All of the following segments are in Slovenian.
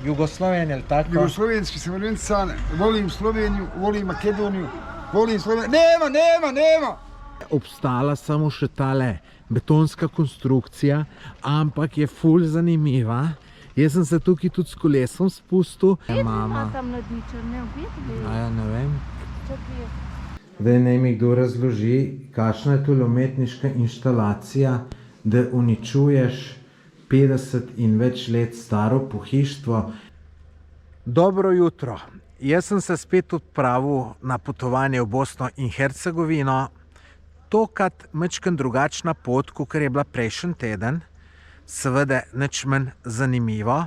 Jugosloven, je li tako? Jugoslovenski sem Slovencan, volim Sloveniju, volim Makedoniju, volim Sloveniju. Nema! Obstala samo še tale betonska konstrukcija, ampak je ful zanimiva. Jaz sem se tukaj tudi s kolesom spustil. Ima tam ladničar, ne objetili? Ja, ne vem. Zdaj naj mi kdo razloži, kakšna je tole umetniška inštalacija, da uničuješ 50 in več let staro pohištvo. Dobro jutro. Jaz sem se spet odpravil na potovanje v Bosno in Hercegovino. Tokrat majčkeno drugačna pot, kakor je bila prejšnji teden. Seveda nič manj zanimivo.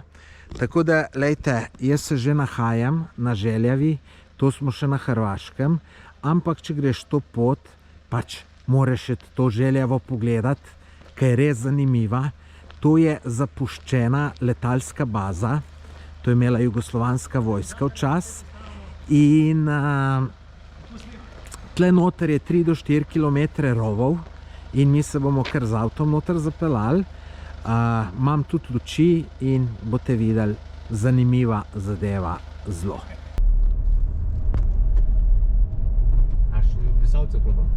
Tako da, lejte, jaz se že nahajam na Željavi, to smo še na Hrvaškem, ampak če greš to pot, pač moraš še to Željavo pogledati, ker je res zanimiva. To je zapuščena letalska baza, to je imela jugoslovanska vojska včas in tle noter je 3 do 4 km rovov in mi se bomo kar z avtom noter zapeljali. Imam tudi luči in boste videli, zanimiva zadeva zelo. A še pisalce klopam?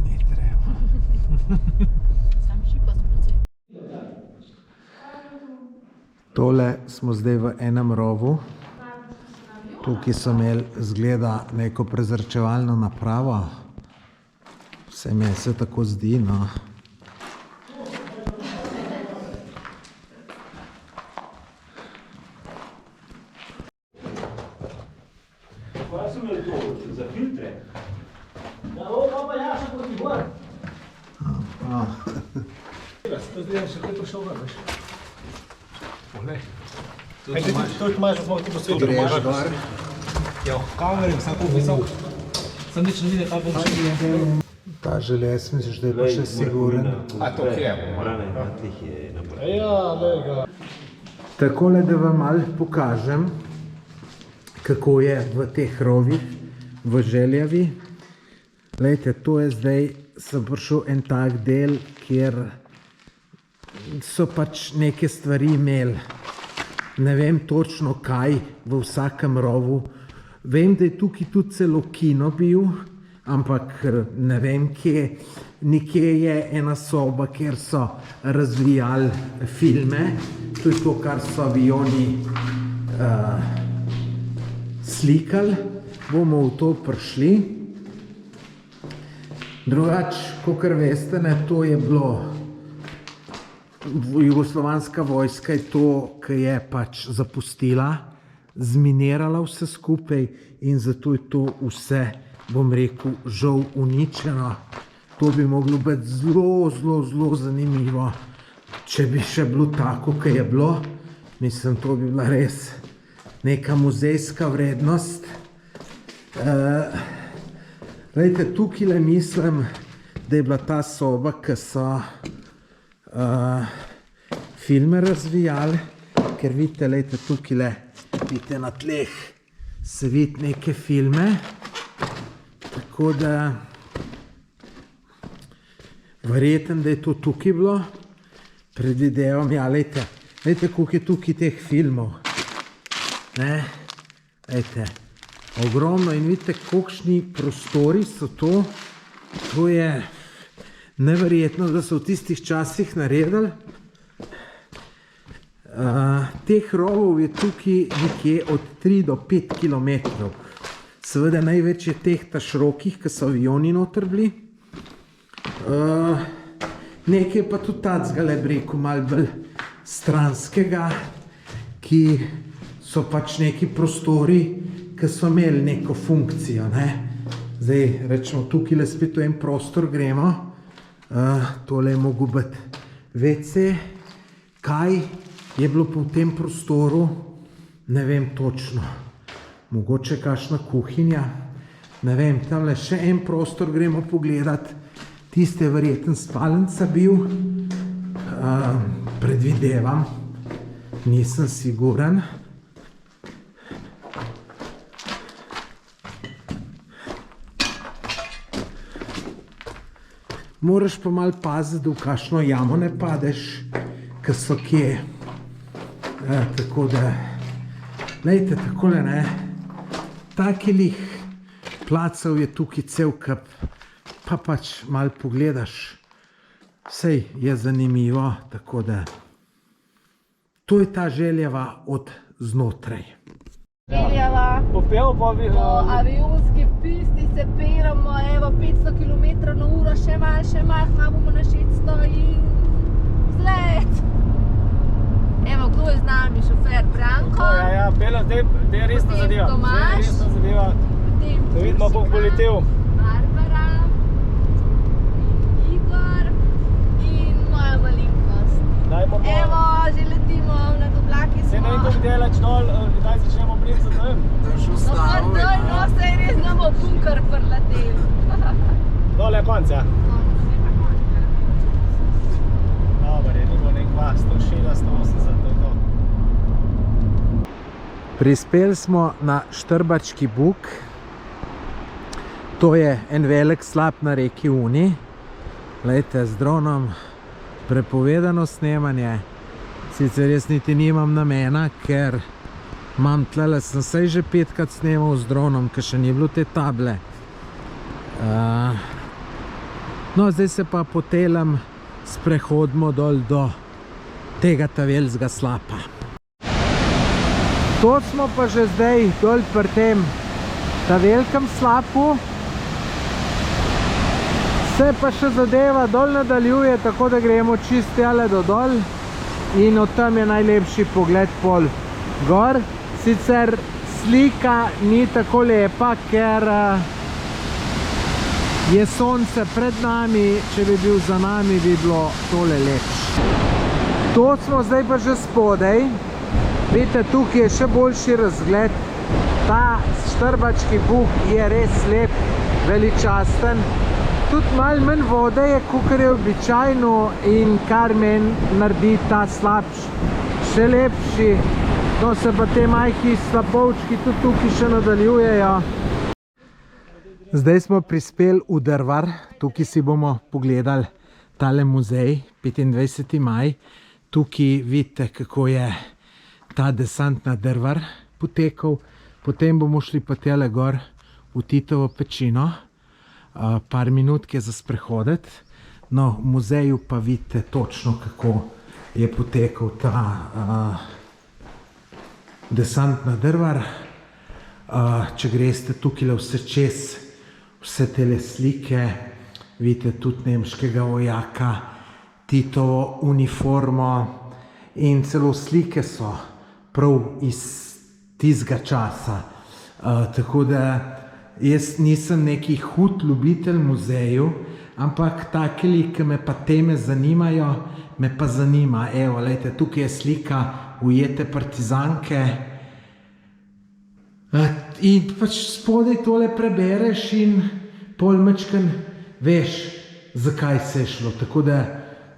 Ni treba. Tole smo zdaj v enem rovu. Tukaj so imeli, zgleda, neko prezračevalno napravo. Vse mi se tako zdi, no. Kaj so imeli to? Za filtre? Ja, pa ja, še proti gor. To zdaj še kaj prišel ven, veš? Poglej. To imaš, da smo ti posvetili. Greš gor. Ja, kamerim, sem popisal. Sem nič ne vidi, ta bom še. Ta želes, misliš, da je pa še siguren. A to kje? Ja, lega. Takole, da vam malo pokažem, kako je v teh rovih, v Željavi. Glejte, to je zdaj, sem prišel en tak del, kjer so pač neke stvari imeli. Ne vem točno kaj v vsakem rovu. Vem, da je tukaj tudi celo kino bil, ampak ne vem kje. Nekje je ena soba, kjer so razvijali filme. To je to, kar so avioni slikali. Bomo v to prišli. Drugač, kakor veste, ne, to je bilo jugoslovanska vojska je to, ki je pač zapustila, zminirala vse skupaj in zato je to vse, bom rekel, žal uničeno. To bi moglo biti zelo zanimivo, če bi še bilo tako, kot je bilo. Mislim, to bi bila res neka muzejska vrednost. Glejte, tukaj mislim, da je bila ta soba, ki so filme razvijali, ker vidite, lejte, tukaj vidite na tleh, se vidi neke filme, tako da verjetno, da je to tukaj bilo, predvidevam, ja, lejte, koliko je tukaj teh filmov, ne, lejte, ogromno in vidite, kolikšni prostori so to je neverjetno, da so v tistih časih naredili. Teh rovov je tukaj nekje od 3 do 5 km. Seveda največ je teh ta širokih, ki so avioni noter bili. Nekaj pa tudi tacgale, bi rekel, malo bolj stranskega, ki so pač neki prostori, ki so imeli neko funkcijo, ne. Zdaj, rečemo, tukaj le spet v en prostor gremo. Tole je mogel biti WC. Kaj je bilo po tem prostoru, ne vem točno. Mogoče kakšna kuhinja, ne vem, tamle še en prostor gremo pogledati. Tiste je verjetno spalnica bil, predvidevam, nisem siguren. Moraš pa malo paziti, da v kakšno jamo ne padeš, ker so kje. Tako da Lejte, takole ne, takih placev je tukaj cel kup, pa pač malo pogledaš, sej je zanimivo, tako da to je ta Željeva od znotraj. Peljava Popel pa bi... po avionski pisti, se pelamo, evo 500 km/h, še malo, bomo na 600 in vzlet. Evo, kdo je z nami, šofer Branko. Ja, Pela, zdaj je resna zadeva. Tomaž. Zdaj je resna zadeva. Potem Da vidimo, bo poletel. Barbara, in Igor in moja malenkost. Daj bomo... Evo, že letimo, nad oblaki Zdaj ne vem, smo. kako delač dol, kdaj začnemo bricati, ne vem. No, sej res nam bo bunker prletel. Dole je konc, ja. Dobar je, ni bo nek 160, 180, to je to. Prispeli smo na Štrbački buk. To je en velik slap na reki Uni. Glejte, z dronom prepovedano snemanje. Sicer jaz niti nimam namena, ker imam tlele, sem sej že 5krat snemal z dronom, ker še ni bilo te table. No, zdaj se pa potelem, sprehodimo dol do tega tavelskega slapa. To smo pa že zdaj dol pri tem tavelkem slapu. Se pa še zadeva dol nadaljuje, tako da gremo čist tjale do dol in od tam je najlepši pogled pol gor. Sicer slika ni tako lepa, ker je sonce pred nami, če bi bil za nami, bi bilo tole lepše. To smo zdaj pa že spodaj. Vidite, tukaj je še boljši razgled. Ta Štrbački buk je res lep, veličasten. Tudi malo manj vode je, kakor je običajno, in kar meni naredi ta slap še lepši. No, se pa te majhni slapovčki tudi tukaj še nadaljujejo. Zdaj smo prispeli v Drvar, tukaj si bomo pogledali tale muzej, 25. maj. Tukaj vidite, kako je ta desant na Drvar potekal. Potem bomo šli pa tele gor v Titovo pečino. Par minutke za sprehoditi. No, v muzeju pa vidite točno, kako je potekal ta desant na Drvar. Če greste tukaj vse čez, vse tele slike, vidite tudi nemškega vojaka, Titovo uniformo in celo slike so prav iz tistega časa. Tako da jaz nisem neki hud ljubitelj muzeju, ampak takeli, ki me pa teme zanimajo, me pa zanima. Evo, lejte, tukaj je slika ujete partizanke. In pač spodaj tole prebereš in pol mečken veš, zakaj se je šlo. Tako da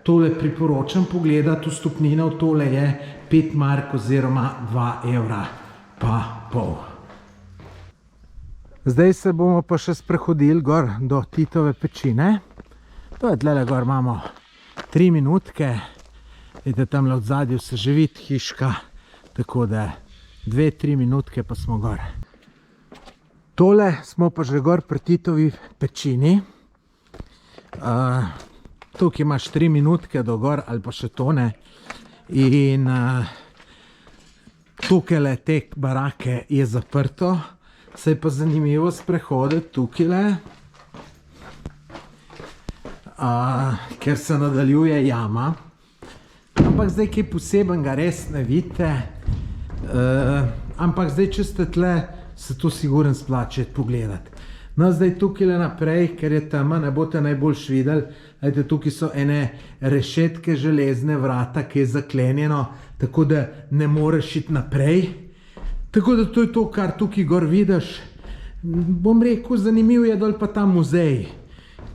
tole priporočam pogledati, vstopnina v tole je 5 mark oziroma 2 evra pa pol. Zdaj se bomo pa še sprehodili gor do Titove pečine. To je tlele gor, imamo 3 minutke. Vidite, tamle od zadju se že vidi hiška, tako da 2-3 minutke pa smo gor. Tole smo pa že gor pri Titovi pečini. Tukaj imaš 3 minutke do gor ali pa še to ne. In tukaj te barake je zaprto. Se je pa zanimivo sprehoditi tukaj, ker se nadaljuje jama. Ampak zdaj kaj posebenega res ne vidite. Ampak zdaj, če ste tle, se to sigurno splača pogledati. No, zdaj tukaj naprej, ker je tema, ne boste najboljš videli. Zdaj, tukaj so ene rešetke, železne vrata, ki je zaklenjeno, tako da ne moreš iti naprej. Tako da to je to, kar tukaj gor vidiš. Bom rekel, zanimiv je dol pa ta muzej,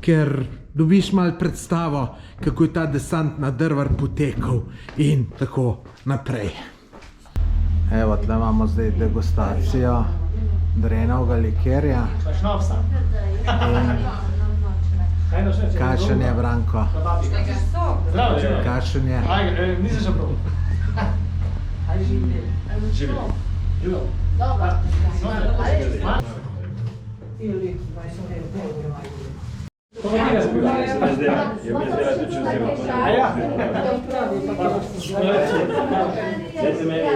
ker dobiš malo predstavo, kako je ta desant na Drvar potekal in tako naprej. Evo, tle imamo zdaj degustacijo drenovega likerja. Kakšen je, Branko? Kakšen je? Nisem še prav. Živi. Dobro. Dajte meni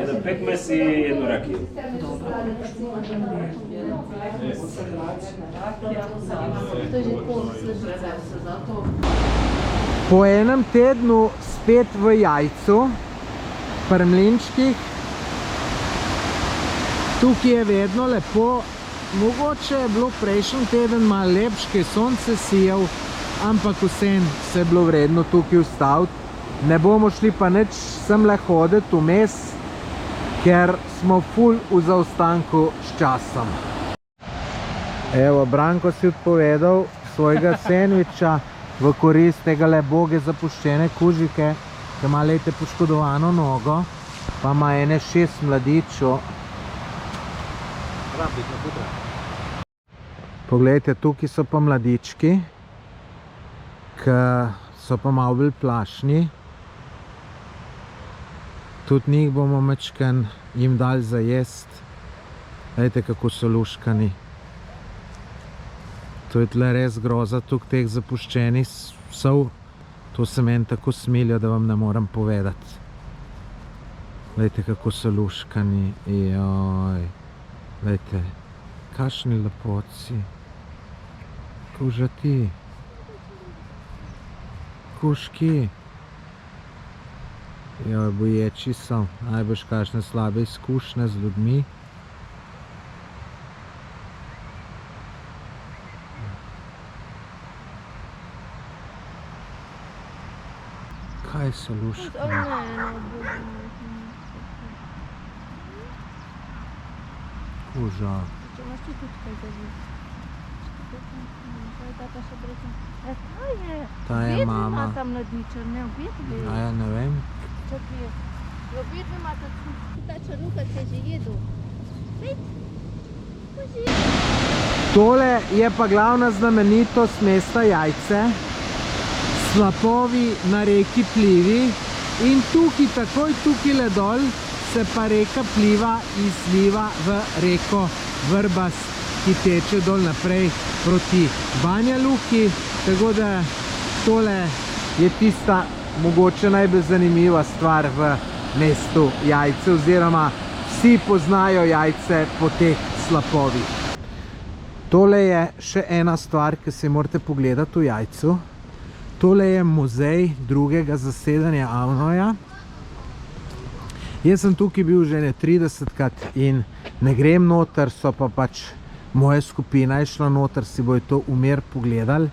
jedan pekmes i jednu rakiju. To je že tako sležice, se zato. Po enem tednu spet v jajcu, pri mlinčkih. Tukaj je vedno lepo. Mogoče je bilo prejšnji teden malo lepš, ker je sonce sijal, ampak vseeno se je bilo vredno tukaj ustaviti. Ne bomo šli pa nič semle hoditi vmes, ker smo ful v zaostanku s časom. Evo, Branko si odpovedal svojega sendviča v korist tega le boge zapuščene kužike, ki ima lejte poškodovano nogo, pa ima ene 6 mladičov. Poglejte, tukaj so pa mladički, ki so pa malo bolj plašni. Tudi njih bomo mečken jim dali za jest. Glejte, kako so luškani. To je tle res groza tukaj teh zapuščenih psov. To se meni tako smilijo, da vam ne moram povedati. Glejte, kako so luškani. Joj. Glejte, kakšni lepoci. Kužati. Kuški. Joj, boječi so. Najbrž kakšne slabe izkušnje z ljudmi. Kaj so luškani? Kuža. Ta je mama. Imata mladiča, ne obidve. A ja ne vem. Čakaj, obidve imata ta črnuka se je že jedel. Vid, kuži. Tole je pa glavna znamenitost mesta Jajce. Slapovi na reki Plivi in tukaj, takoj tukaj dol, se pa reka Pliva izliva v reko Vrbas, ki teče dol naprej proti Banja Luki. Tako da tole je tista mogoče najbolj zanimiva stvar v mestu Jajce, oziroma vsi poznajo Jajce po teh slapovih. Tole je še ena stvar, ki si morate pogledati v Jajcu. Tole je muzej drugega zasedanja Avnoja. Jaz sem tukaj bil že ne 30krat in ne grem noter, so pa pač moja skupina je šla noter, si bojo to umer pogledali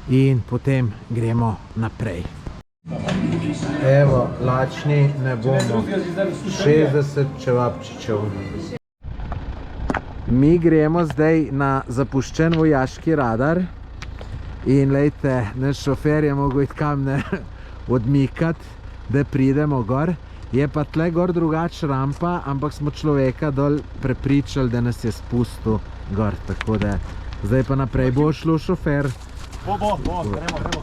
in potem gremo naprej. Evo, lačni ne bomo. 60 čevapčičev. Mi gremo zdaj na zapuščen vojaški radar. In lejte, naš šofer je mogel iti kamne odmikati, da pridemo gor. Je pa tle gor drugač rampa, ampak smo človeka dol prepričali, da nas je spustil gor. Tako da zdaj pa naprej bo šlo šofer. Gremo.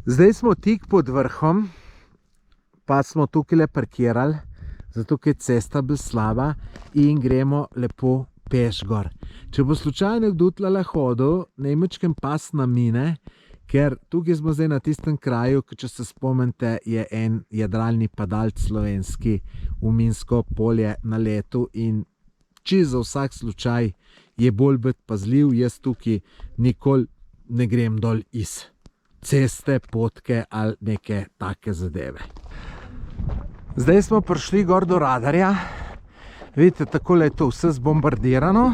Zdaj smo tik pod vrhom, pa smo tukaj le parkirali, zato ker je cesta bolj slaba in gremo lepo peš gor. Če bo slučajno kdo tlele hodil, najmečkem pas na mine, ker tukaj smo zdaj na tistem kraju, če se spomnite, je en jadralni padalc slovenski v minsko polje na letu in čisto za vsak slučaj je bolj biti pazljiv. Jaz tukaj nikoli ne grem dol iz ceste, potke ali neke take zadeve. Zdaj smo prišli gor do radarja. Vidite, takole je to vse zbombardirano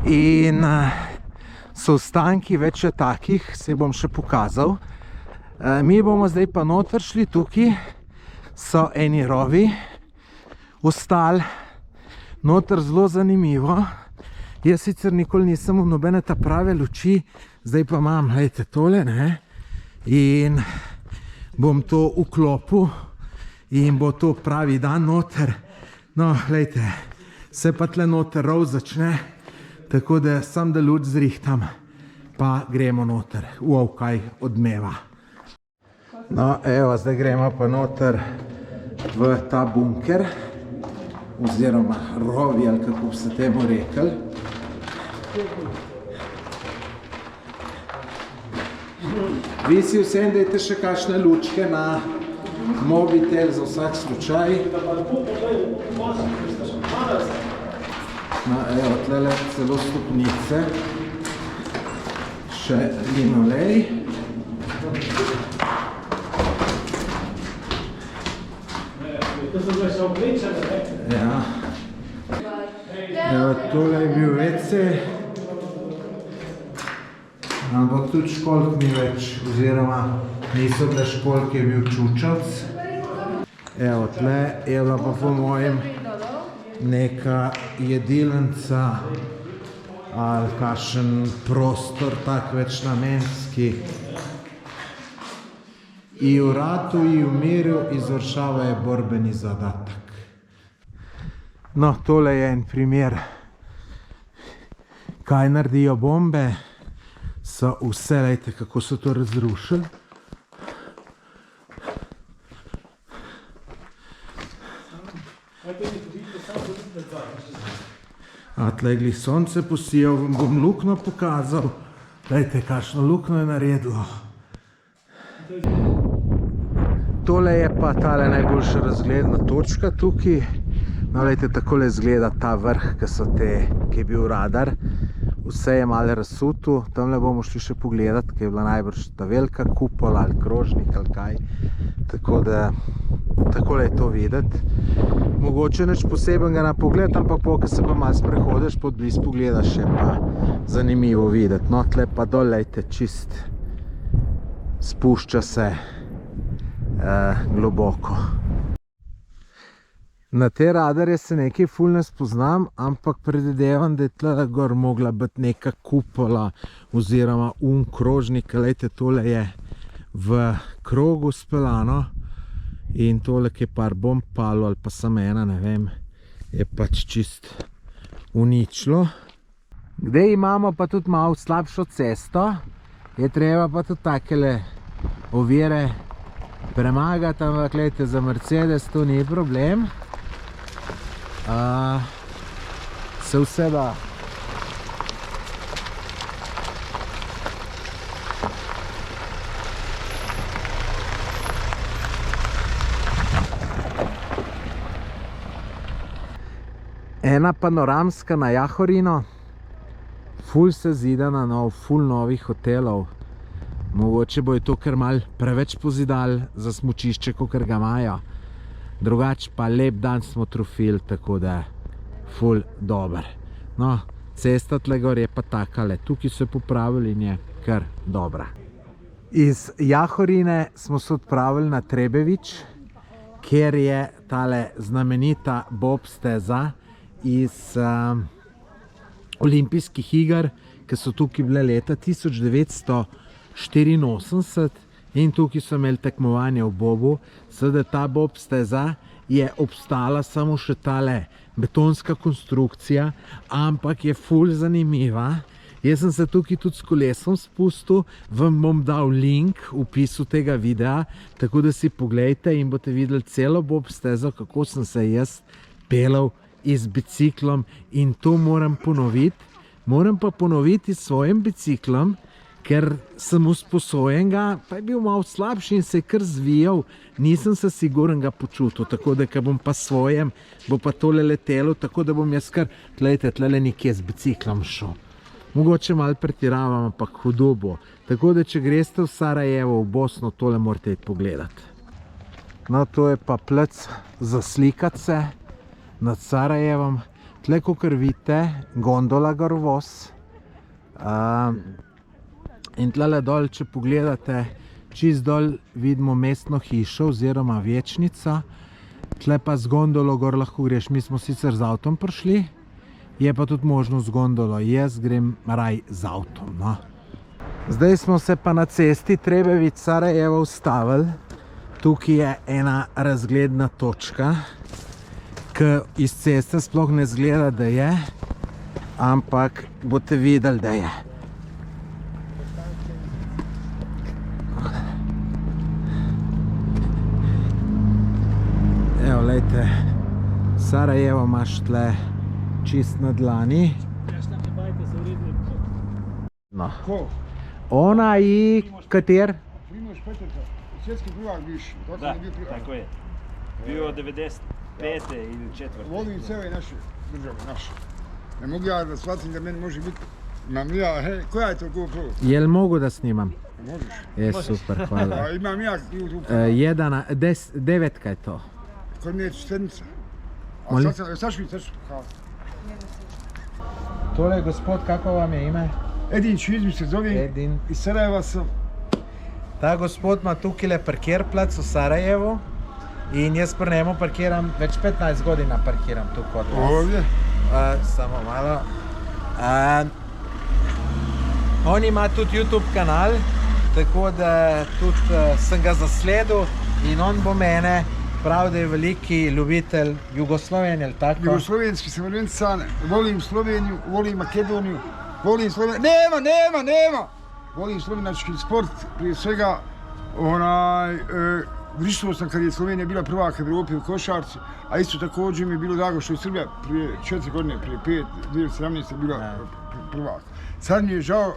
in so ostanki več takih, se bom še pokazal. Mi bomo zdaj pa noter šli, tukaj so eni rovi ostali, noter zelo zanimivo. Jaz sicer nikoli nisem v nobene ta prave luči, zdaj pa imam, gledajte, tole, ne, in bom to vklopil in bo to pravi dan noter. No, gledajte, se pa tle noter rov začne, tako da sam da luč zrihtam, pa gremo noter. Wow, kaj odmeva. No, evo, zdaj gremo pa noter v ta bunker. oziroma rovi, ali kako bi se temu rekli. Vi si vsem dajte še kakšne lučke na mobitel za vsak slučaj. No, evo, tlele celo stopnice. Še linolej. Ja. Evo, tole je bil WC. Ampak tudi školjk ni več, oziroma niso bile školjke, je bil čučavc. Evo, tle je bila pa po mojem neka jedilnica ali kakšen prostor, tak večnamenski. I u ratu i u miru izvršava borbeni zadatak. No, tole je en primer, kaj naredijo bombe. So vse, lejte, kako so to razrušili. A tle glih sonce posijal, vam bom luknjo pokazal. Lejte, kakšno luknjo je naredilo. Tole je pa tale najboljša razgledna točka tukaj. No, lejte, takole izgleda ta vrh, ki je bil radar. Vse je malo razsuto, tamle bomo šli še pogledat, ki je bila najbrž ta velika kupola ali krožnik ali kaj. Tako da, takole je to videti. Mogoče nič posebenega na pogled, ampak ko se pa malo sprehodiš, pod blizu pogledaš, je pa zanimivo videti. No, tle pa dol, lejte, čist spušča se globoko. Na te radarje se nekaj ful ne spoznam, ampak predvidevam, da je tle gor mogla biti neka kupola oziroma krožnik. Lejte, tole je v krogu speljano in tole, ki je par bomb palo ali pa samo ena, ne vem, je pač čist uničilo. Zdaj imamo pa tudi malo slabšo cesto, je treba pa tudi takele ovire premagati, ampak lejte, za Mercedes to ni problem. Se vse da. Ena panoramska na Jahorino, ful se zida na nov, ful novih hotelov. Mogoče bo je to kar mal preveč pozidal za smučišče, kakor ga imajo. Drugače pa lep dan smo trofili, tako da ful dober. No, cesta tle gor je pa takale, tukaj so popravili in je kar dobra. Iz Jahorine smo se odpravili na Trebevič, kjer je tale znamenita bob steza iz olimpijskih iger, ki so tukaj bile leta 1984. In tukaj so imeli tekmovanje v bobu, seveda ta bob steza je obstala samo še tale betonska konstrukcija, ampak je ful zanimiva. Jaz sem se tukaj tudi s kolesom spustil, vam bom dal link v opisu tega videa, tako da si pogledajte in boste videli celo bob stezo, kako sem se jaz pelal z biciklom in to moram ponoviti. Moram pa ponoviti s svojim biciklom, ker sem usposojen ga, pa je bil malo slabši in se je kar zvijal, nisem se siguren ga počutil, tako da, ko bom pa svojem, bo pa tole letelo, tako da bom jaz kar, tlejte, tlele nekje z biciklom šel. Mogoče malo pretiravam, ampak hudo bo. Tako da, če greste v Sarajevo, v Bosno, tole morate iti pogledati. No, to je pa plec za slikati se nad Sarajevom. Tle, kakor vidite, gondola gor voz. In tlele dol, če pogledate, čist dol vidimo mestno hišo oziroma večnica. Tle pa z gondolo gor lahko greš. Mi smo sicer z avtom prišli, je pa tudi možno z gondolo. Jaz grem raj z avtom. No. Zdaj smo se pa na cesti Trebevič-Sarajevo ustavili. Tukaj je ena razgledna točka, ki iz ceste sploh ne zgleda, da je, ampak boste videli, da je. Evo, lejte, Sarajevo imaš tle čist na dlani. Jaz tam ne bajte za uredni. No. Ko? Ona i kater? Primož Petrka, svjetski prvak bivši. Da, tako je. Bio 95. ili 4. Volim cijele naše države, naše. Ne mogu ja da shvatim da meni može biti, imam ja, koja je to GoPro? Jel mogu da snimam? Možeš. Je, super, hvala. A imam ja YouTube. Devetka je to. Kod mi je sedmica. A Molim? sad ću hvala. Tole, gospod, kako vam je ime? Edin Čizmi se zove, Edin. iz Sarajeva sam. Ta gospod ima tukaj parkirplac v Sarajevu in jaz pri njemu parkiram, več 15 godina parkiram tu kod vas. Ovdje. Samo malo. On ima tudi YouTube kanal, tako da tudi sem ga zasledil in on bo mene, prav da je veliki ljubitelj Jugoslovenije, ali tako? Jugoslovenski sam orijentan, volim Sloveniju, volim Makedoniju, volim Sloveniju, nema! Volim slovenački sport, prije svega, vrištvo sam kad je Slovenija bila prvak Evrope u košarci, a isto također mi je bilo drago što je Srbija prije 4 godine, prije 2017. bila prvak. Sad mi je žao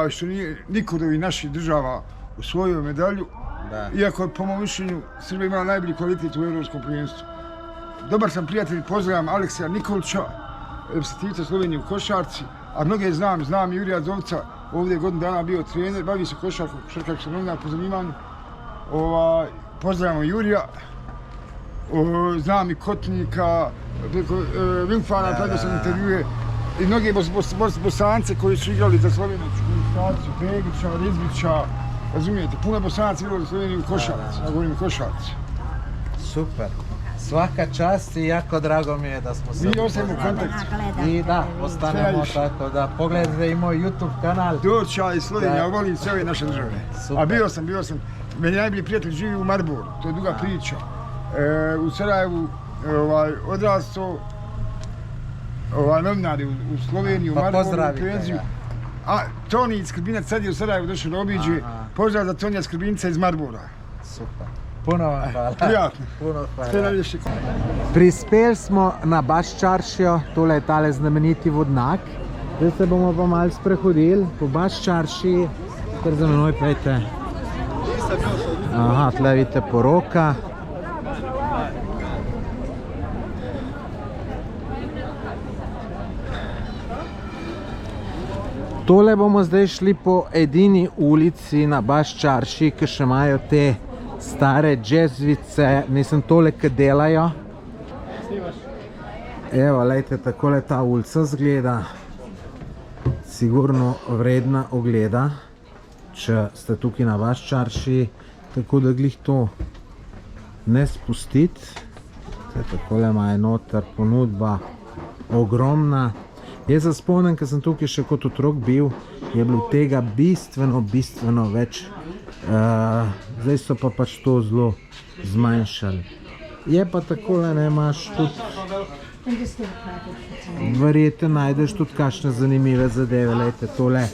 što nije niko od ovih naših država osvojio medalju, iako je po mom mišljenju Srbija imala najbolji kvalitet u Evropskom prvenstvu. Dobar sam prijatelj, pozdravljam Aleksija Nikolića, reprezentativca Slovenije u košarci, a mnoge znam Jurija Zovca, ovdje je godinu dana bio trener, bavi se košarkom, košarkaški sam novinar po zanimanju. Pozdravljamo Jurija, znam i Kotnika, Vilfana, predio sam intervjue i mnogi Bosance koji su igrali za slovenačku reprezentaciju, Begića, Rizbića, razumijete, puno Bosanaca igrali za Sloveniju u košarci, ja govorim o košarci. Super. Svaka čast i jako drago mi je da smo se Mi ostajemo u kontaktu. I da, ostanemo tako da pogledajte i moj YouTube kanal. Doća iz Slovenije, ja volim sve ove naše države. Super. A bio sam. Meni najbolji prijatelj živi u Marboru, to je duga priča. U Sarajevu odrastao novinari u Sloveniji, u Marboru, u penziju. A Toni Skrbinac sad je u Sarajevu došao da obiđe. Pozdrav za Tonija Skrbinca iz Maribora. Super. Puno vam hvala. Prijatno. Puno hvala. Sve najljepše. Prispeli smo na Baščaršijo, tole je tale znameniti vodnak. Zdaj se bomo pa malo sprehodili po Baščaršiji, kar za menoj pejte. Aha, tle vidite poroka. Tole bomo zdaj šli po edini ulici na Baščaršiji, ki še imajo te stare džezvice, mislim tole, ki delajo. Evo, lejte, takole ta ulica zgleda. Sigurno vredna ogleda, če ste tukaj na Baščaršiji, tako da glih to ne spustiti. Takole ima noter ponudba ogromna. Jaz se spomnim, ko sem tukaj še kot otrok bil, je bilo tega bistveno več. Zdaj so pa pač to zelo zmanjšali. Je pa takole, ne, imaš tudi, verjetno najdeš tudi kakšne zanimive zadeve, lejte, tole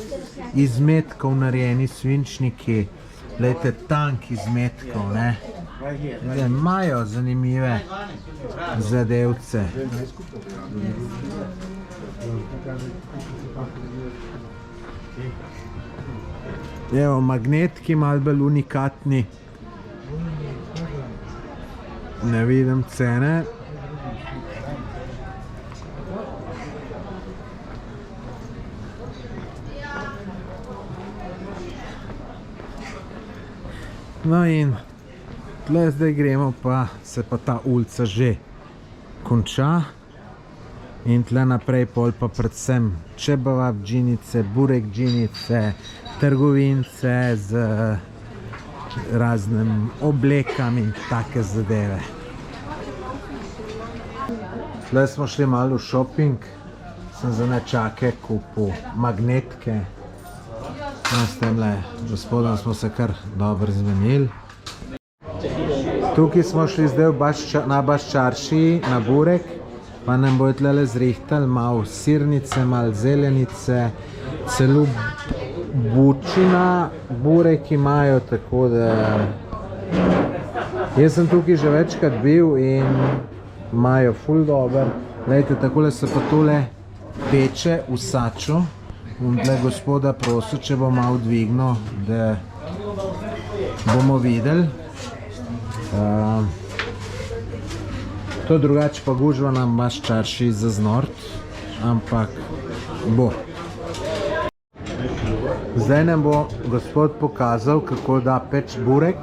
iz metkov narejeni svinčniki, lejte, tank iz metkov, ne. Imajo zanimive zadevce. Evo, magnetki malo bolj unikatni. Ne vidim cene. No in tle zdaj gremo pa, se pa ta ulica že konča. In tle naprej pol pa predvsem čebavab džinice, burek džinice, trgovince z raznim oblekami in take zadeve. Tle smo šli malo v shopping, sem za nečake kupil magnetke. S temle gospodom smo se kar dobro zmenili. Tukaj smo šli zdaj na Baščaršiji, na burek, pa nam bojo tlele zrihtali malo sirnice, malo zelenice, celo bučina, burek imajo, tako da... Jaz sem tukaj že večkrat bil in imajo ful dober. Glejte, takole se pa tole peče v saču. Bom tle gospoda prosil, če bo malo dvignil, da bomo videli. To drugače pa gužva nam baš čarši za znort, ampak bo. Zdaj nam bo gospod pokazal, kako da peč burek.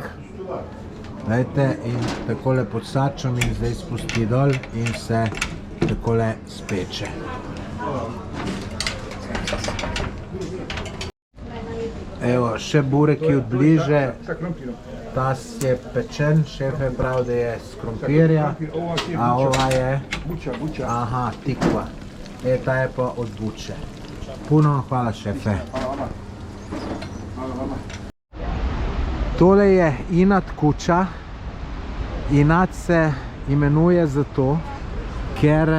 Dajte, in takole pod sačom in zdaj spusti dol in se takole speče. Evo, še bureki od bliže. Ta je pečen, šef je prav, da je s krompirja, a ova je, aha, tikva. Ta je pa od buče. Puno hvala, šefe. Tole je inat kuča. Inat se imenuje zato, ker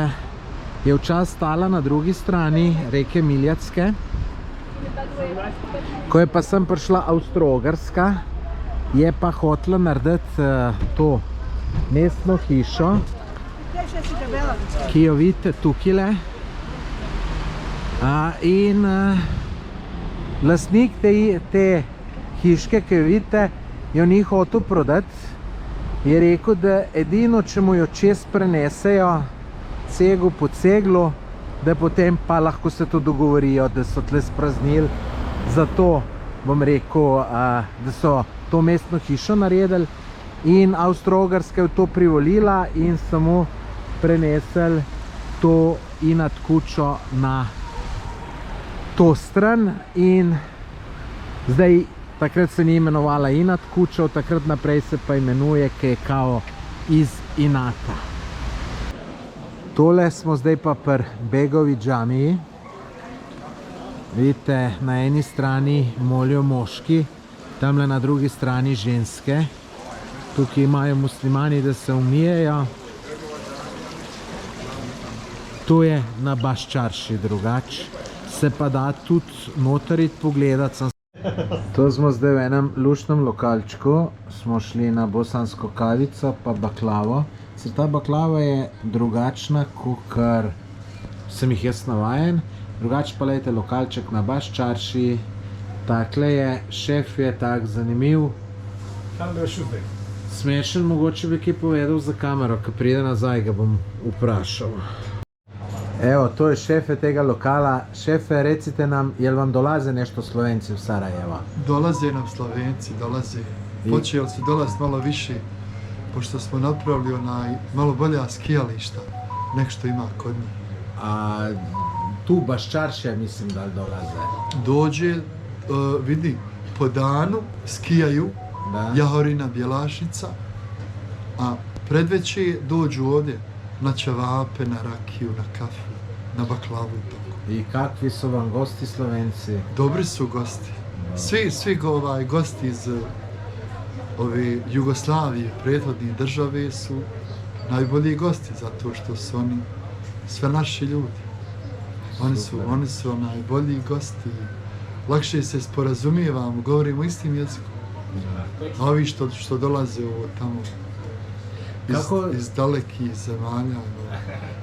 je včasih stala na drugi strani reke Miljacke. Ko je pa sem prišla Avstro-Ogrska, je pa hotela narediti to mestno hišo, ki jo vidite tukile. In lastnik te hiške, ki jo vidite, jo ni hotel prodati. Je rekel, da edino, če mu jo čez prenesejo ceglo po ceglu, da potem pa lahko se to dogovorijo, da so tle spraznili. Zato bom rekel, da so to mestno hišo naredili in Avstro-Ogrska je to privolila in samo prenesli to inat kučo na to stran. In zdaj, takrat se ni imenovala inat kuča, od takrat naprej se pa imenuje, ki je kao iz inata. Tole smo zdaj pa pri Begovi džamiji. Vidite, na eni strani molijo moški, tamle na drugi strani ženske. Tukaj imajo muslimani, da se umijejo. To je na Baščarši drugač. Se pa da tudi noter iti pogledati. To smo zdaj v enem luštnem lokalčku. Smo šli na bosansko kavico pa baklavo. Ta baklava je drugačna, kakor sem jih jaz navajen. Drugače pa lejte lokalček na Baščarši. Takle je, šef je tak zanimiv. Smešen, mogoče bi kaj povedal za kamero, ko pride nazaj, ga bom vprašal. Evo, to je šefe tega lokala. Šefe, recite nam, jel vam dolaze nešto Slovenci v Sarajevo? Dolaze nam Slovenci, dolaze. Počeli su dolaziti malo više, pošto smo napravili malo bolja skijališta, nek što ima kod njih. A tu Baščaršija mislim da li dolaze? Dođe, vidi, po danu skijaju, Jahorina, Bjelašnica, a predveće dođu ovdje na ćevape, na rakiju, na kafu, na baklavu i tako. I kakvi su vam gosti Slovenci? Dobri su gosti. Svi gosti iz ove Jugoslavije, prethodne države su najbolji gosti, zato što su oni sve naši ljudi. Oni su najbolji gosti. Lakše se sporazumijevamo, govorimo istim jezikom. A ovi što dolaze ovo tamo iz dalekih zemalja,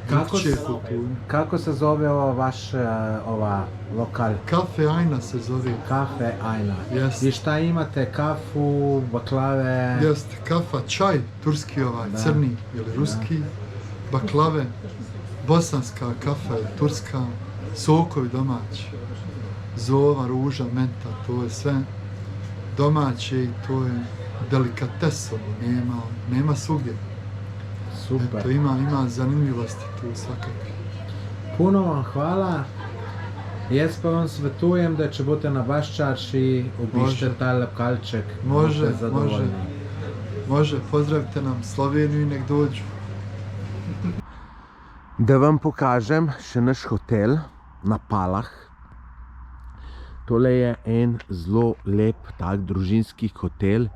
drugčije kulture. Kako se zove ova lokal? Kafe Ajna se zove. Kafe Ajna. Jest. I šta imate? Kafu, baklave? Jeste, kafa, čaj, turski crni ili ruski, baklave, bosanska kafa je turska, sokovi domaći, zova, ruža, menta, to je sve domaće i to je delikatesovo, nema svugdje. Super. Eto, ima zanimljivosti tu svakako. Puno vam hvala. Jaz pa vam svetujem, da če boste na Baščarši, obišite ta lokalček. Može, pozdravite nam Sloveniju i nek dođu. Da vam pokažem še naš hotel na Palah. Tole je en zelo lep tak družinski hotel,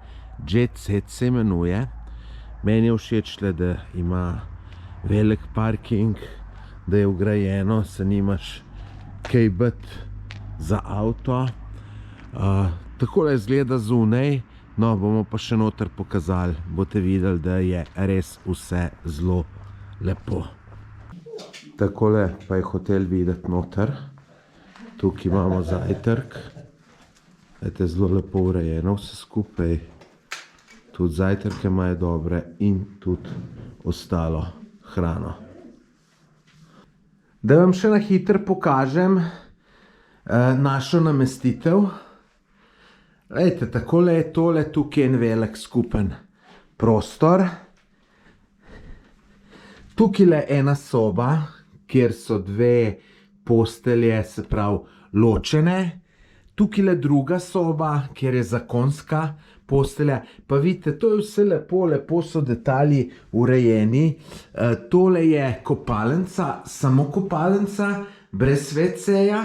Jet Set se imenuje. Meni je všeč, da ima velik parking, da je ugrajeno, se nimaš kaj biti za avto. Takole izgleda zunaj, no bomo pa še noter pokazali, boste videli, da je res vse zelo lepo. Takole pa je hotel videti noter. Tukaj imamo zajtrk. Vete, zelo lepo urejeno vse skupaj. Tudi zajtrke imajo dobre in tudi ostalo hrano. Da vam še na hitro pokažem našo namestitev. Lejte, takole je tole, tukaj en velik skupen prostor. Tukaj je ena soba, kjer so dve postelje, se pravi, ločene. Tukaj je druga soba, kjer je zakonska postelja. Pa vidite, to je vse lepo, lepo so detalji urejeni. Tole je kopalnica, samo kopalnica, brez WC-ja,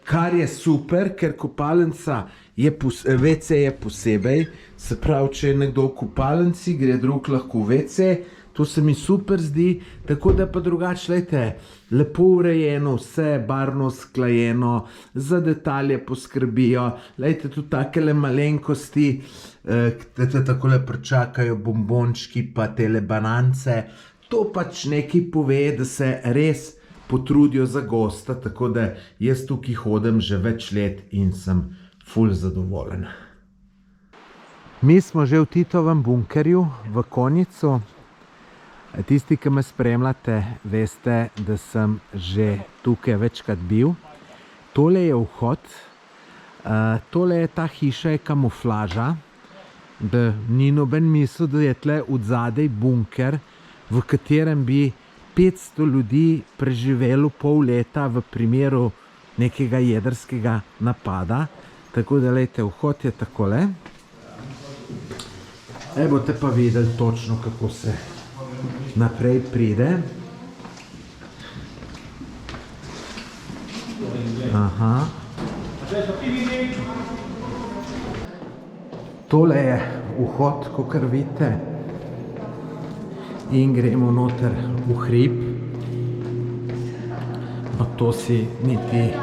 kar je super, ker kopalnica je, WC je posebej. Se pravi, če je nekdo v kopalnici, gre drug lahko v WC. To se mi super zdi, tako da pa drugače, lejte, lepo urejeno, vse barvno sklajeno, za detalje poskrbijo. Lejte, tudi takele malenkosti, te takole pričakajo bombončki pa tele banance. To pač nekaj pove, da se res potrudijo za gosta, tako da jaz tukaj hodim že več let in sem ful zadovoljen. Mi smo že v Titovem bunkerju v Konjicu. Tisti, ki me spremljate, veste, da sem že tukaj večkrat bil. Tole je vhod, tole je ta hiša, je kamuflaža, da ni noben misel, da je tle odzadej bunker, v katerem bi 500 ljudi preživelo pol leta v primeru nekega jedrskega napada. Tako da, lejte, vhod je takole. Boste pa videli točno, kako se naprej pride. Aha. Tole je vhod, kakor vidite. In gremo noter v hrib. No, to si niti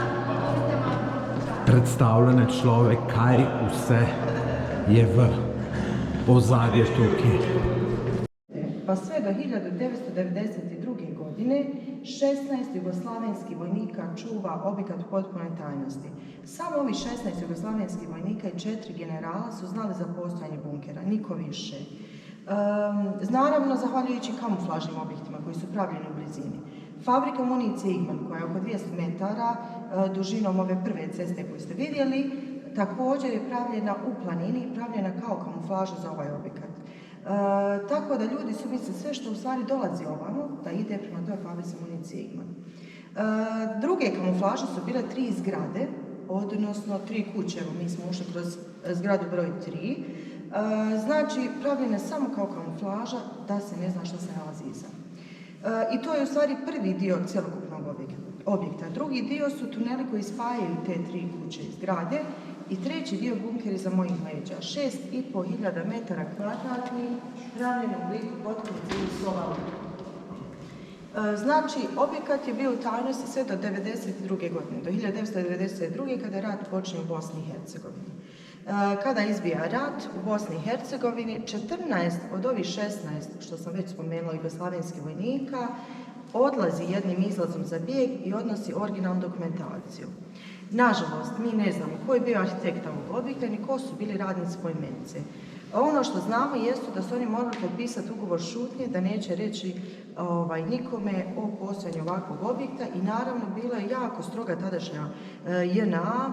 predstavljene človek, kaj vse je v ozadju tukaj. Pa sve do 1992. godine 16 jugoslavenskih vojnika čuva objekat u potpunoj tajnosti. Samo ovi 16 jugoslavenskih vojnika i 4 generala su znali za postojanje bunkera, niko više. Naravno, zahvaljujući kamuflažnim objektima koji su pravljeni u blizini. Fabrika municije Igman, koja je oko 200 metara dužinom ove prve ceste koju ste vidjeli, također je pravljena u planini i pravljena kao kamuflaža za ovaj objekat. Tako da ljudi su mislili sve što u stvari dolazi ovamo, da ide prema toj fabrici municije Igman. Druge kamuflaže su bile 3 zgrade, odnosno 3 kuće, evo mi smo ušli kroz zgradu broj 3. Znači, pravljena samo kao kamuflaža da se ne zna što se nalazi iza. I to je u stvari prvi dio cjelokupnog objekta. Drugi dio su tuneli koji spajaju te 3 kuće i zgrade i treći dio bunker iza mojih leđa. 6.500 metara kvadratnih, pravljen u obliku potkovice ili slova. Znači, objekat je bio u tajnosti sve do 1992. godine, do 1992. kada rat počne u Bosni i Hercegovini. Kada izbija rat u Bosni i Hercegovini, 14 od ovih 16, što sam već spomenula, jugoslavenskih vojnika, odlazi jednim izlazom za bijeg i odnosi originalnu dokumentaciju. Nažalost, mi ne znamo ko je bio arhitekt ovog objekta, ni ko su bili radnici poimence. Ono što znamo jesu da su oni morali potpisati ugovor šutnje, da neće reći nikome o postojanju ovakvog objekta i naravno bila je jako stroga tadašnja JNA.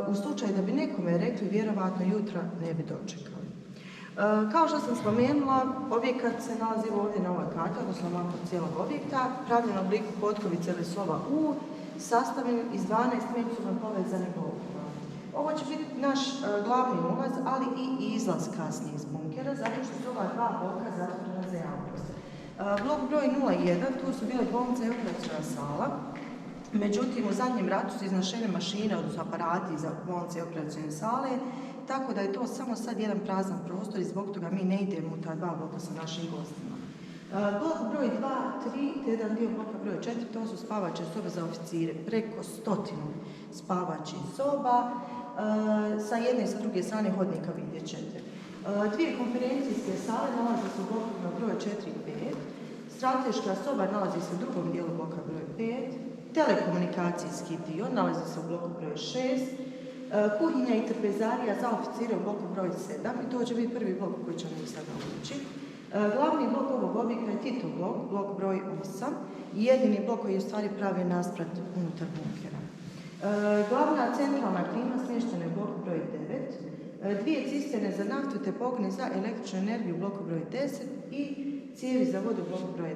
U slučaju da bi nekome rekli, vjerovatno jutra ne bi dočekali. Kao što sam spomenula, objekat se nalazi ovdje na ovoj karti, odnosno mapu cijelog objekta, pravljen u obliku potkovice ili slova U, sastavljen iz 12 međusobno povezanih blokova. Ovo će biti naš glavni ulaz, ali i izlaz kasnije iz bunkera, zato što su ova 2 bloka zatvorena za javnost. Blok broj 01, tu su bile bolnica i operacijna sala. Međutim, u zadnjem ratu su iznašene mašine, odnosno aparati za bolnice i operacijne sale, tako da je to samo sad jedan prazan prostor i zbog toga mi ne idemo u ta 2 bloka sa našim gostima. Blok broj 2, 3, te jedan dio bloka broj 4, to su spavače sobe za oficire, preko 100 spavačih soba, sa jedne i sa druge strane hodnika vidjet ćete. 2 konferencijske sale nalaze se u blokovima broj 4 i 5. Strateška soba nalazi se u drugom dijelu bloka broj 5. Telekomunikacijski dio nalazi se u bloku broj 6. Kuhinja i trpezarija za oficire u bloku broj 7. I to će biti prvi blok koji ćemo mi sada ući. Glavni blok ovog objekta je Tito blok, blok broj 8. I jedini blok koji je u stvari pravi nasprat unutar bunkera. Glavna centralna klima smještena je u bloku broj 9. Dvije cisterne za naftu te pogone za električnu energiju u bloku broj 10 i cijevi za vodu u bloku broj 11.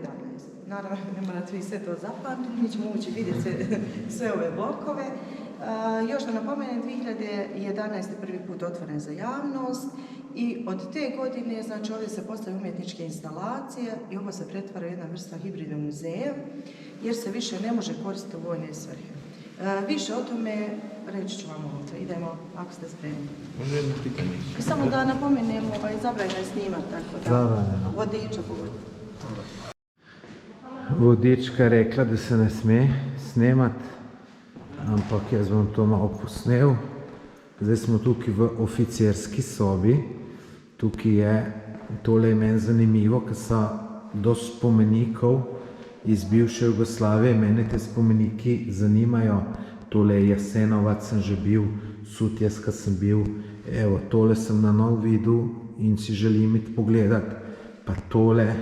Naravno, ne morate vi sve to zapamtiti, mi ćemo ući vidjeti sve ove blokove. Još da napomenem, 2011. prvi put otvoren za javnost i od te godine, znači ovdje se postavljaju umjetničke instalacije i ovo se pretvara u jedna vrsta hibridnog muzeja, jer se više ne može koristiti u vojne svrhe. Više o tome reći ću vam ovdje. Idemo, ako ste spremni. Može jedno pitanje. Samo da napomenemo, zabranjeno je snimat, tako da vodiča povodi. Vodička je rekla, da se ne sme snemat, ampak jaz bom to malo posnel. Zdaj smo tukaj v oficirski sobi. Tukaj je, tole je meni zanimivo, ker so do spomenikov iz bivše Jugoslavije. Mene te spomeniki zanimajo. Tole je Jasenovac, sem že bil, Sutjeska sem bil. Evo, tole sem na nov videl in si želim iti pogledati. Pa tole,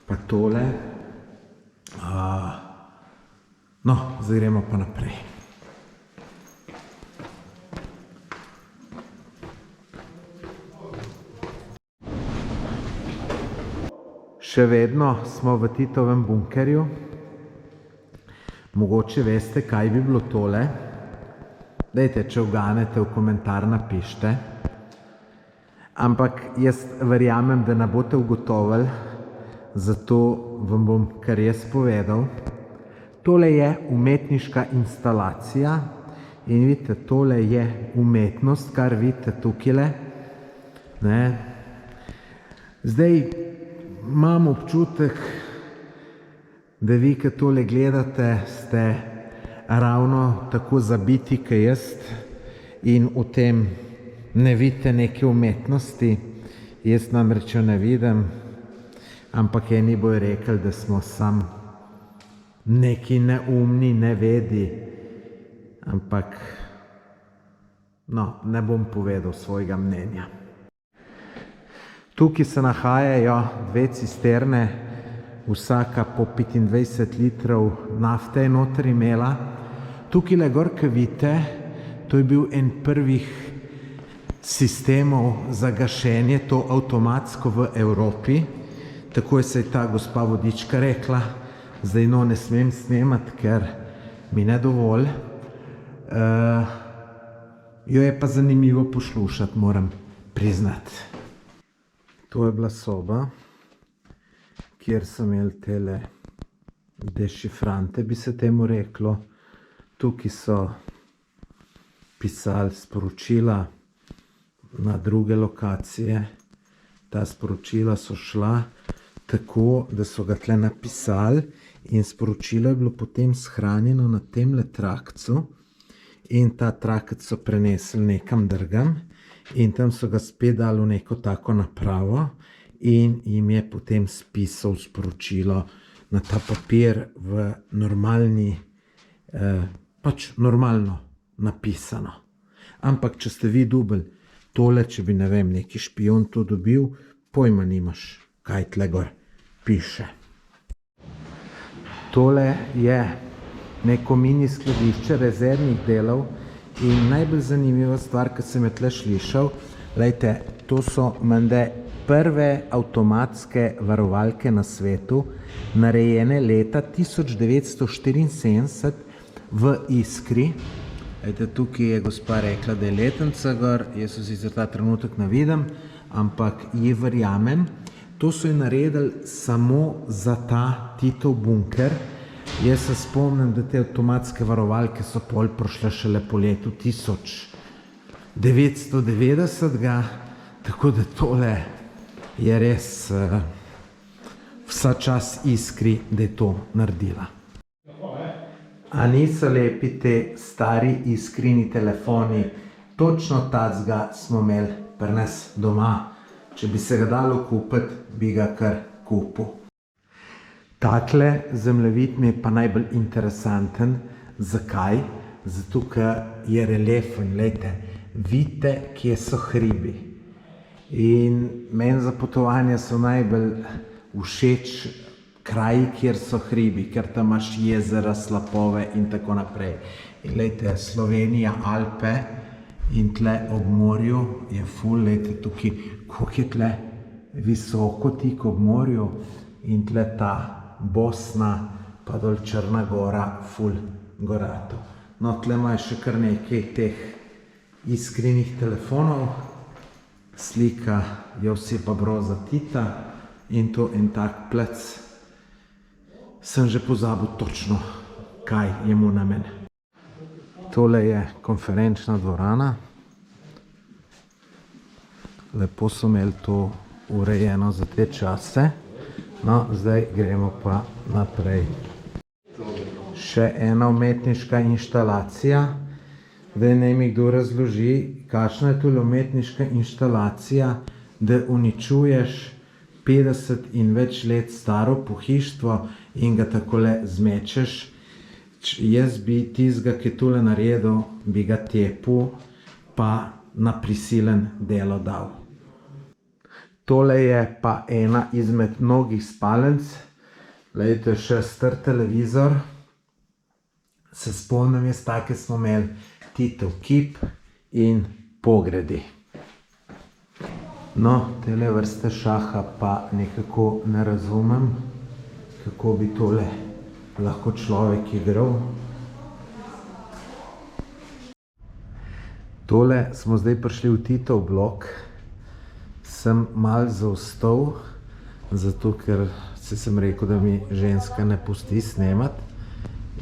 pa tole. No, zdaj gremo pa naprej. Še vedno smo v Titovem bunkerju. Mogoče veste, kaj bi bilo tole. Dajte, če uganete, v komentar napište. Ampak jaz verjamem, da ne boste ugotovili, zato vam bom kar jaz povedal. Tole je umetniška instalacija in vidite, tole je umetnost, kar vidite tukajle. Zdaj imam občutek, da vi, ki tole gledate, ste ravno tako zabiti, kot jaz in v tem ne vidite neke umetnosti. Jaz namreč jo ne vidim, ampak eni bojo rekli, da smo sam neki neumni, nevedi, ampak no, ne bom povedal svojega mnenja. Tukaj se nahajajo dve cisterne, vsaka po 25 litrov nafte je noter imela. Tukaj gor, ki vidite, to je bil en prvih sistemov za gašenje, to avtomatsko v Evropi. Tako se je ta gospa vodička rekla, zdaj no ne smem snemati, ker mi ne dovolj. Jo je pa zanimivo poslušati, moram priznati. To je bila soba, kjer so imeli tele dešifrante, bi se temu reklo. Tukaj so pisali sporočila na druge lokacije. Ta sporočila so šla tako, da so ga tle napisali in sporočilo je bilo potem shranjeno na temle trakcu in ta trakec so prenesli nekam drugam in tam so ga spet dali v neko tako napravo in jim je potem spisal sporočilo na ta papir v normalni, pač normalno napisano. Ampak, če ste vi dobili tole, če bi, ne vem, neki špion to dobil, pojma nimaš, kaj tle gor piše. Tole je neko mini skladišče rezervnih delov in najbolj zanimiva stvar, ki sem jo tle slišal, lejte, to so menda prve avtomatske varovalke na svetu, narejene leta 1974 v Iskri. Lejte, tukaj je gospa rekla, da je letenca gor, jaz se sicer ta trenutek ne vidim, ampak ji verjamem. To so jo naredili samo za ta Titov bunker. Jaz se spomnim, da te avtomatske varovalke so pol prišle šele po letu 1990, tako da tole je res vsa čas Iskri, da je to naredila. A niso lepi te stari Iskrini telefoni? Točno tacga smo imeli pri nas doma. Če bi se ga dalo kupiti, bi ga kar kupil. Takle zemljevid mi je pa najbolj interesanten. Zakaj? Zato, ker je reliefen, lejte, vidite, kje so hribi. In meni za potovanje so najbolj všeč kraji, kjer so hribi, ker tam imaš jezera, slapove in tako naprej. In lejte, Slovenija, Alpe in tle ob morju je ful, lejte tukaj, koliko je tle visoko tik ob morju in tle ta Bosna, pa dol Črna Gora, ful gorato. No, tle imajo še kar nekaj teh iskrenih telefonov, slika Josipa Broza Tita in to en tak plec. Sem že pozabil točno, kaj je mu namen. Tole je konferenčna dvorana. Lepo so imeli to urejeno za te čase. No, zdaj gremo pa naprej. Še ena umetniška inštalacija. Zdaj naj mi kdo razloži, kakšna je tole umetniška inštalacija, da uničuješ 50 in več let staro pohištvo in ga takole zmečeš. Jaz bi tistega, ki je tole naredil, bi ga tepel, pa na prisilen delo dal. Tole je pa ena izmed mnogih spalnic. Glejte, še star televizor. Se spomnim, jaz take smo imeli Titov kip in Pogredi. No, tele vrste šaha pa nekako ne razumem, kako bi tole lahko človek igral. Tole smo zdaj prišli v Titov blok. Sem mal zaostal, zato ker sem rekel, da mi ženska ne pusti snemati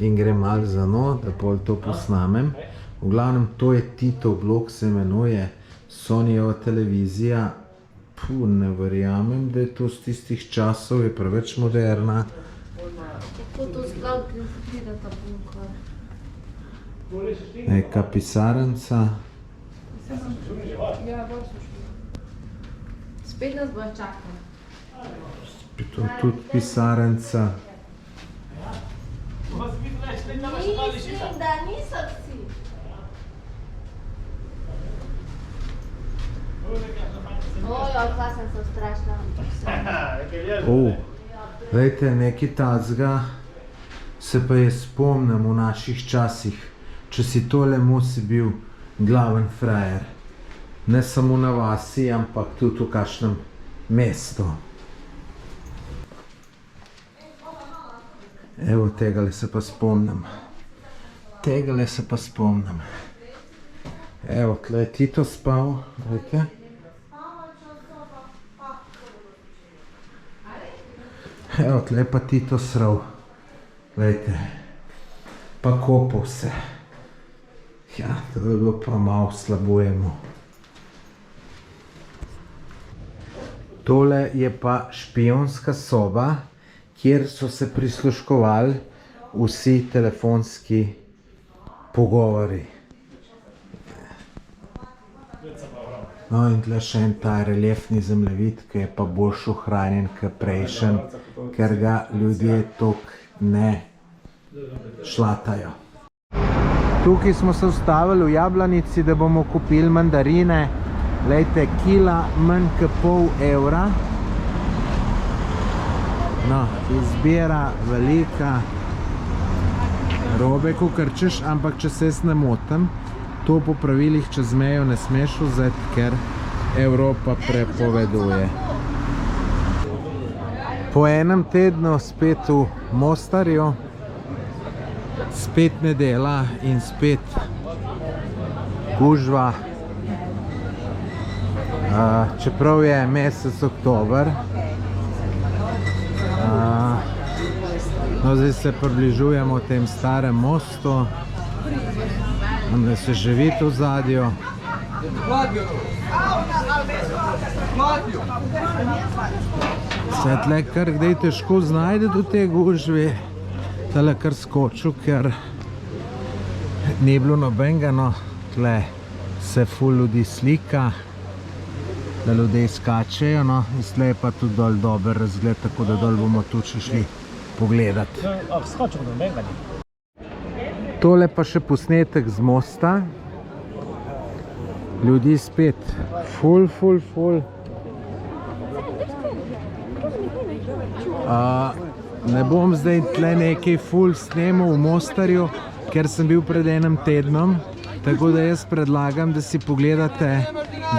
in grem mal za no, da pol to posnamem. V glavnem, to je Titov blok, se imenuje Sonyjeva televizija. Ne verjamem, da je to z tistih časov, je preveč moderna. Neka pisarnica. Spet nas bo čakal. To je tudi pisarnica. Mislim, da niso vsi. Ojo, kaj sem se ustrašila. Glejte, nekaj tacga se pa je spomnim v naših časih. Če si tole si bil glaven frajer. Ne samo na vasi, ampak tudi v kakšnem mestu. Evo, tegale se pa spomnim. Tegale se pa spomnim. Evo, tle je Tito spal, vidite? Evo, tle je pa Tito sral. Vidite? Pa kopal se. Ja, to je bilo pa malo slabujemo. Tole je pa špijonska soba, kjer so se prisluškovali vsi telefonski pogovori. No in tle še en ta reliefni zemljevid, ki je pa boljš ohranjen kot prejšnji, ker ga ljudje toliko ne šlatajo. Tukaj smo se ustavili v Jablanici, da bomo kupili mandarine. Glejte, kila manj kot €0,5. No, izbira velika. Robe, kakor češ, ampak če se jaz ne motim, to po pravilih čez mejo ne smeš vzeti, ker Evropa prepoveduje. Po enem tednu spet v Mostarju, spet nedela in spet gužva. Čeprav je mesec oktober, no zdaj se približujemo tem starem mostu, da se že vidi v zadju. Se tle kar kdaj težko znajdeti v tej gužvi, tale kar skočil, ker ni bilo nobenega, no tle se ful ljudi slika, da ljudje skačejo, no, in tle je pa tudi dol dober razgled, tako da dol bomo tudi šli pogledati. Skočimo do menga. Tole pa še posnetek z mosta. Ljudi spet ful. Ne bom zdaj tle nekaj ful snemal v Mostarju, ker sem bil pred enim tednom, tako da jaz predlagam, da si pogledate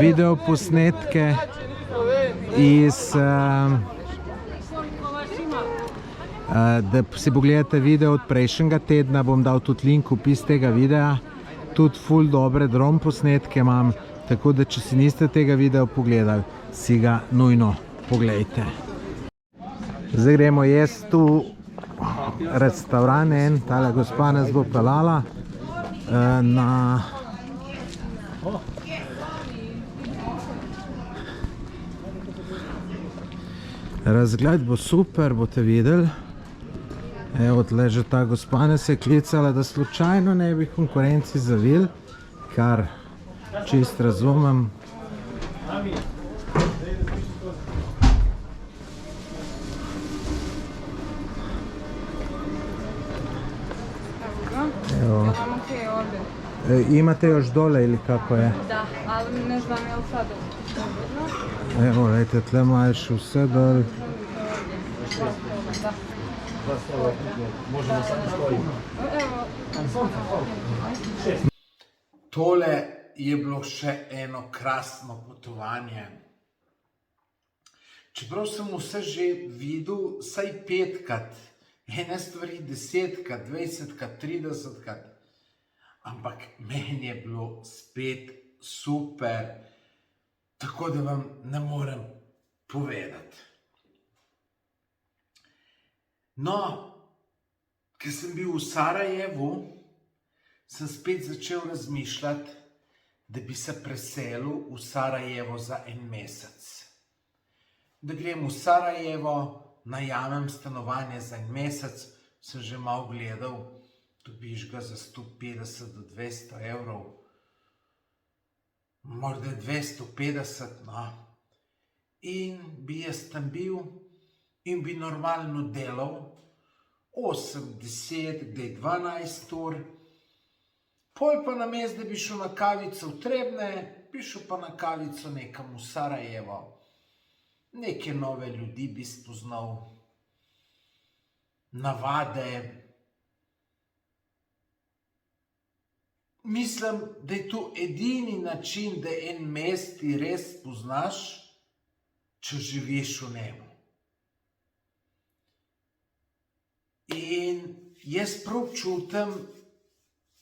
video posnetke da si pogledate video od prejšnjega tedna, bom dal tudi link v opis tega videa. Tudi ful dobre dron posnetke imam, tako da če si niste tega videa pogledali, si ga nujno pogledajte. Zdaj gremo jesti v restaurant en, tale gospa nas bo pelala na razgled bo super, boste videli. Evo, tle že ta gospa nas je klicala, da slučajno ne bi konkurenci zavili, kar čist razumem. Evo. Imate još dole ili kako je? Da, ali ne znam je li sad Evo, gledajte, tle maš vse dol. Tole je bilo še eno krasno potovanje. Čeprav sem vse že videl vsaj 5-krat, ene stvari 10-krat, 20-krat, 30-krat, ampak meni je bilo spet super, tako da vam ne morem povedati. No, ker sem bil v Sarajevu, sem spet začel razmišljati, da bi se preselil v Sarajevo za en mesec. Da grem v Sarajevo, najamem stanovanje za en mesec, sem že malo gledal, dobiš ga za 150 do 200 evrov, morda 250, no. In bi jaz tam bil in bi normalno delal 8, 10, kdaj 12 ur, pol pa namesto, da bi šel na kavico v Trebne, bi šel pa na kavico nekam v Sarajevo. Neke nove ljudi bi spoznal, navade. Mislim, da je to edini način, da en mest ti res spoznaš, če živiš v njemu. In jaz prav čutim,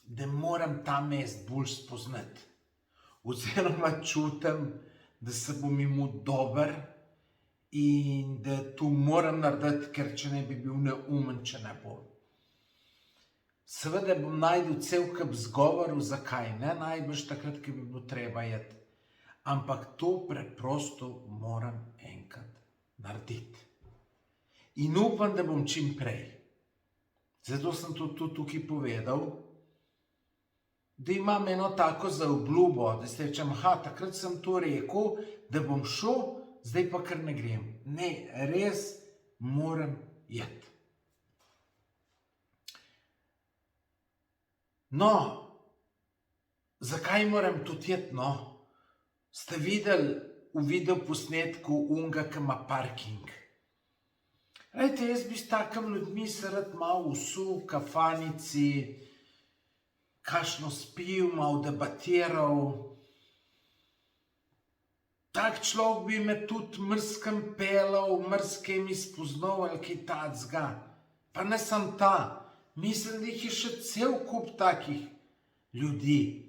da moram ta mest bolj spoznati. Oziroma čutim, da se bom imel dober in da to moram narediti, ker če ne bi bil neumen, če ne bom. Seveda bom najdel cel kup zgovorov, zakaj ne najbrž takrat, ko bi bilo treba iti. Ampak to preprosto moram enkrat narediti. In upam, da bom čim prej. Zato sem to tukaj povedal, da imam eno tako zaobljubo, da se rečem, takrat sem to rekel, da bom šel, zdaj pa kar ne grem. Ne, res moram iti. No, zakaj moram tudi iti, no? Ste videli v videoposnetku unga, ki ima parking? Glejte, jaz bi s takim ljudmi se rad malo usul v kafanici, kakšno spil, malo debatiral. Tak človek bi me tudi mrskem pelal, mrskem izpoznal ali kaj tacga. Pa ne sam ta, mislim, da jih je še cel kup takih ljudi.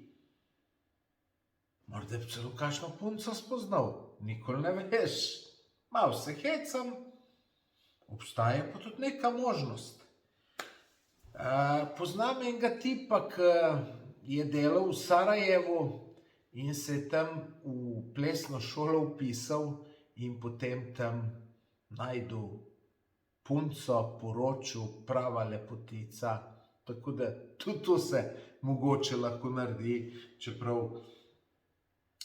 Morda bi celo kakšno punco spoznal, nikoli ne veš. Malo se hecam, obstaja pa tudi neka možnost. Poznam enega tipa, ki je delal v Sarajevu in se je tam v plesno šolo vpisal in potem tam najdel punco, poročil, prava lepotica. Tako da tudi to se mogoče lahko naredi, čeprav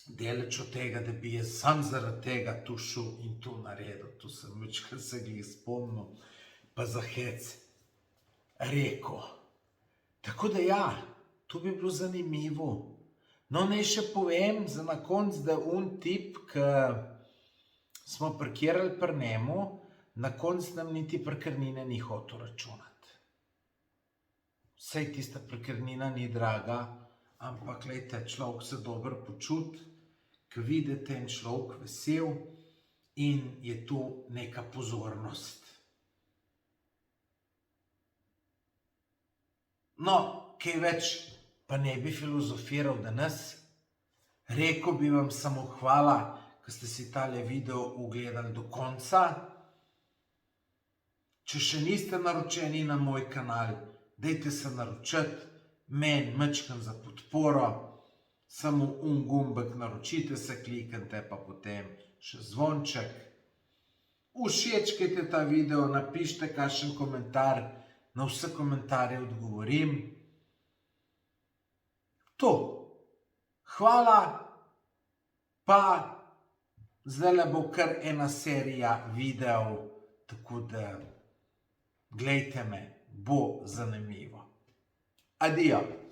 daleč od tega, da bi jaz sam zaradi tega tu šel in to naredil. To sem večkrat se glih spomnil. pa za hec rekel. Tako da ja, to bi bilo zanimivo. No, naj še povem za na konc, da tip, ki smo parkirali pri njemu, na konc nam niti parkirnine ni hotel računati. Saj tista parkirnina ni draga, ampak glejte, človek se dobro počuti, ko vidite en človek vesel in je tu neka pozornost. No, kaj več pa ne bi filozofiral danes, rekel bi vam samo hvala, ko ste si tale video ogledali do konca. Če še niste naročeni na moj kanal, dajte se naročiti, meni majčkeno za podporo, samo gumbek naročite se, kliknite pa potem še zvonček. Všečkajte ta video, napišite kakšen komentar, na vse komentarje odgovorim. To. Hvala, pa zdajle bo kar ena serija videov, tako da glejte me, bo zanimivo. Adijo.